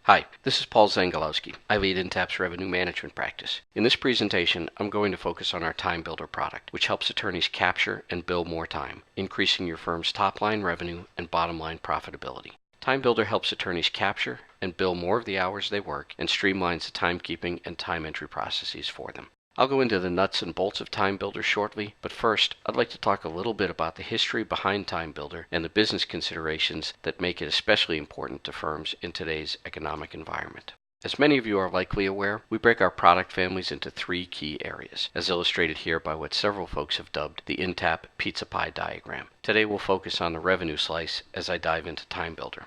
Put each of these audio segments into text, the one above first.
Hi, this is Paul Zangalowski. I lead Intapp's revenue management practice. In this presentation, I'm going to focus on our Timebilled product, which helps attorneys capture and bill more time, increasing your firm's top-line revenue and bottom-line profitability. Timebilled helps attorneys capture and bill more of the hours they work and streamlines the timekeeping and time entry processes for them. I'll go into the nuts and bolts of Timebilled shortly, but first, I'd like to talk a little bit about the history behind Timebilled and the business considerations that make it especially important to firms in today's economic environment. As many of you are likely aware, we break our product families into three key areas, as illustrated here by what several folks have dubbed the Intapp pizza pie diagram. Today we'll focus on the revenue slice as I dive into Timebilled.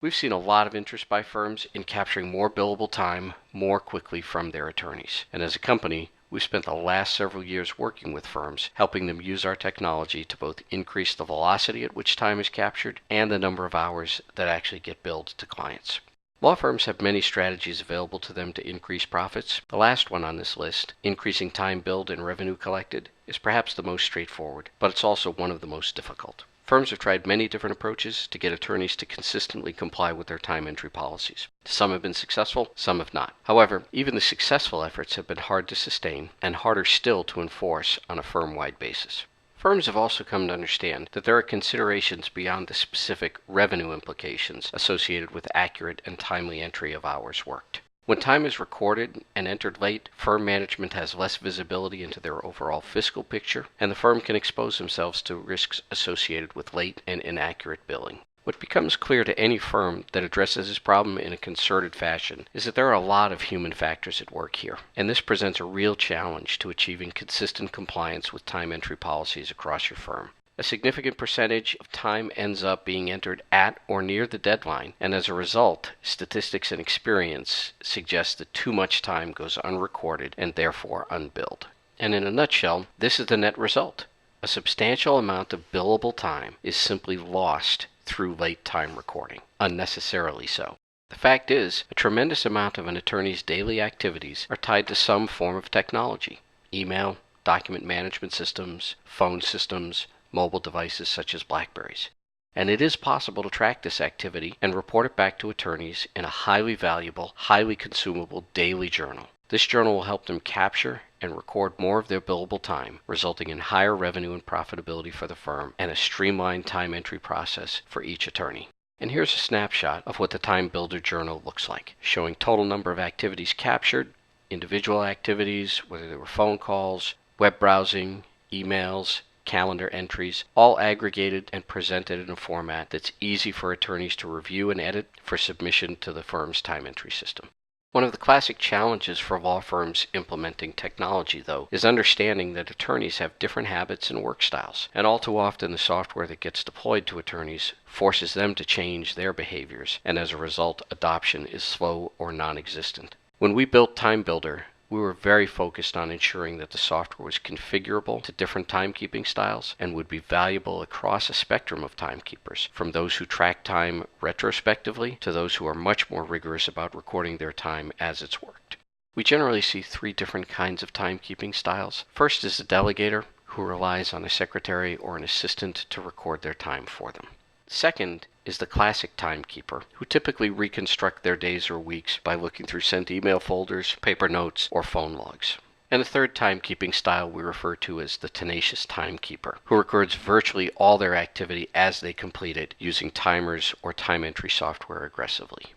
We've seen a lot of interest by firms in capturing more billable time more quickly from their attorneys, and as a company, we've spent the last several years working with firms, helping them use our technology to both increase the velocity at which time is captured and the number of hours that actually get billed to clients. Law firms have many strategies available to them to increase profits. The last one on this list, increasing time billed and revenue collected, is perhaps the most straightforward, but it's also one of the most difficult. Firms have tried many different approaches to get attorneys to consistently comply with their time entry policies. Some have been successful, some have not. However, even the successful efforts have been hard to sustain and harder still to enforce on a firm-wide basis. Firms have also come to understand that there are considerations beyond the specific revenue implications associated with accurate and timely entry of hours worked. When time is recorded and entered late, firm management has less visibility into their overall fiscal picture, and the firm can expose themselves to risks associated with late and inaccurate billing. What becomes clear to any firm that addresses this problem in a concerted fashion is that there are a lot of human factors at work here, and this presents a real challenge to achieving consistent compliance with time entry policies across your firm. A significant percentage of time ends up being entered at or near the deadline, and as a result, statistics and experience suggest that too much time goes unrecorded and therefore unbilled. And in a nutshell, this is the net result. A substantial amount of billable time is simply lost through late time recording, unnecessarily so. The fact is, a tremendous amount of an attorney's daily activities are tied to some form of technology: email, document management systems, phone systems, mobile devices such as Blackberries. And it is possible to track this activity and report it back to attorneys in a highly valuable, highly consumable daily journal. This journal will help them capture and record more of their billable time, resulting in higher revenue and profitability for the firm and a streamlined time entry process for each attorney. And here's a snapshot of what the Timebilled journal looks like, showing total number of activities captured, individual activities, whether they were phone calls, web browsing, emails, calendar entries, all aggregated and presented in a format that's easy for attorneys to review and edit for submission to the firm's time entry system. One of the classic challenges for law firms implementing technology, though, is understanding that attorneys have different habits and work styles, and all too often the software that gets deployed to attorneys forces them to change their behaviors, and as a result, adoption is slow or non-existent. When we built Timebilled, we were very focused on ensuring that the software was configurable to different timekeeping styles and would be valuable across a spectrum of timekeepers, from those who track time retrospectively to those who are much more rigorous about recording their time as it's worked. We generally see three different kinds of timekeeping styles. First is the delegator, who relies on a secretary or an assistant to record their time for them. Second is the classic timekeeper, who typically reconstruct their days or weeks by looking through sent email folders, paper notes, or phone logs. And the third timekeeping style we refer to as the tenacious timekeeper, who records virtually all their activity as they complete it using timers or time entry software aggressively.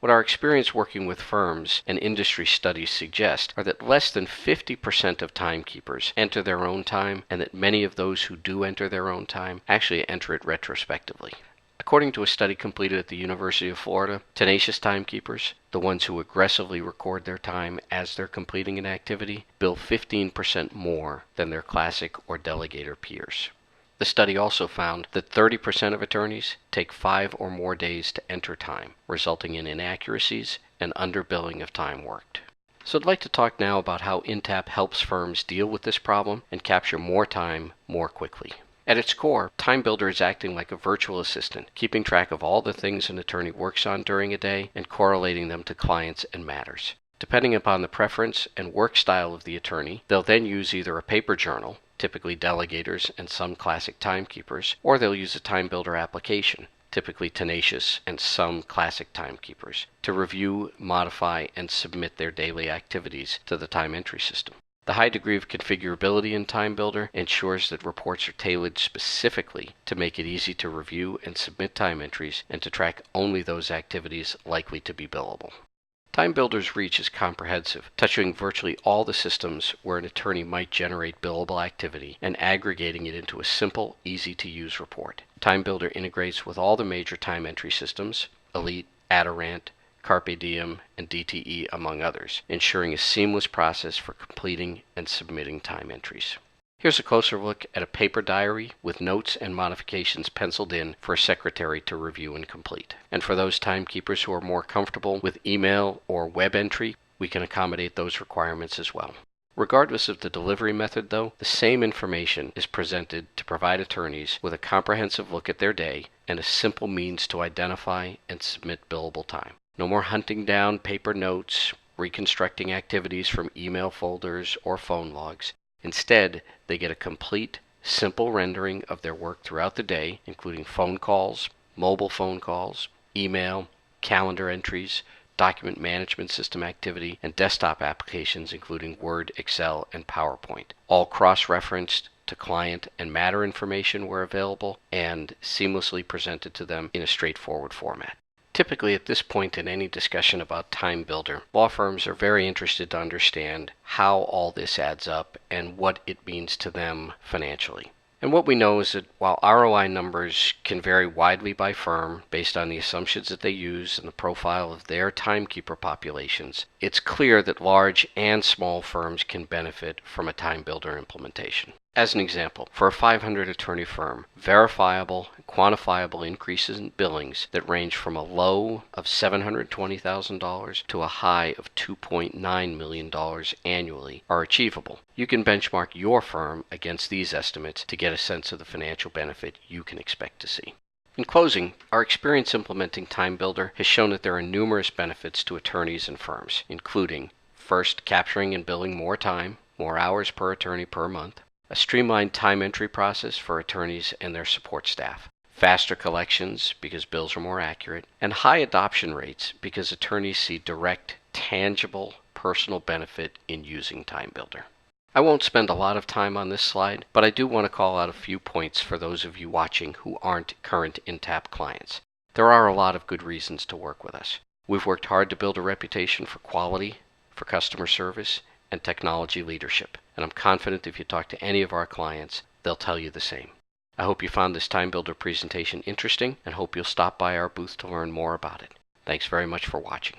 What our experience working with firms and industry studies suggest are that less than 50% of timekeepers enter their own time, and that many of those who do enter their own time actually enter it retrospectively. According to a study completed at the University of Florida, tenacious timekeepers, the ones who aggressively record their time as they're completing an activity, bill 15% more than their classic or delegator peers. The study also found that 30% of attorneys take 5 or more days to enter time, resulting in inaccuracies and underbilling of time worked. So I'd like to talk now about how Intapp helps firms deal with this problem and capture more time more quickly. At its core, Timebilled is acting like a virtual assistant, keeping track of all the things an attorney works on during a day and correlating them to clients and matters. Depending upon the preference and work style of the attorney, they'll then use either a paper journal, typically delegators and some classic timekeepers, or they'll use a Timebilled application, typically tenacious and some classic timekeepers, to review, modify, and submit their daily activities to the time entry system. The high degree of configurability in Timebilled ensures that reports are tailored specifically to make it easy to review and submit time entries and to track only those activities likely to be billable. Timebilled reach is comprehensive, touching virtually all the systems where an attorney might generate billable activity and aggregating it into a simple, easy-to-use report. Timebilled integrates with all the major time entry systems, Elite, Adirant, Carpe Diem, and DTE, among others, ensuring a seamless process for completing and submitting time entries. Here's a closer look at a paper diary with notes and modifications penciled in for a secretary to review and complete. And for those timekeepers who are more comfortable with email or web entry, we can accommodate those requirements as well. Regardless of the delivery method, though, the same information is presented to provide attorneys with a comprehensive look at their day and a simple means to identify and submit billable time. No more hunting down paper notes, reconstructing activities from email folders or phone logs. Instead, they get a complete, simple rendering of their work throughout the day, including phone calls, mobile phone calls, email, calendar entries, document management system activity, and desktop applications including Word, Excel, and PowerPoint, all cross-referenced to client and matter information where available and seamlessly presented to them in a straightforward format. Typically, at this point in any discussion about Timebilled, law firms are very interested to understand how all this adds up and what it means to them financially. And what we know is that while ROI numbers can vary widely by firm based on the assumptions that they use and the profile of their timekeeper populations, it's clear that large and small firms can benefit from a Timebilled implementation. As an example, for a 500 attorney firm, verifiable, quantifiable increases in billings that range from a low of $720,000 to a high of $2.9 million annually are achievable. You can benchmark your firm against these estimates to get a sense of the financial benefit you can expect to see. In closing, our experience implementing Timebilled has shown that there are numerous benefits to attorneys and firms, including, first, capturing and billing more time, more hours per attorney per month, a streamlined time entry process for attorneys and their support staff, faster collections because bills are more accurate, and high adoption rates because attorneys see direct, tangible, personal benefit in using Timebilled. I won't spend a lot of time on this slide, but I do want to call out a few points for those of you watching who aren't current Intapp clients. There are a lot of good reasons to work with us. We've worked hard to build a reputation for quality, for customer service, and technology leadership, and I'm confident if you talk to any of our clients, they'll tell you the same. I hope you found this Timebilled presentation interesting and hope you'll stop by our booth to learn more about it. Thanks very much for watching.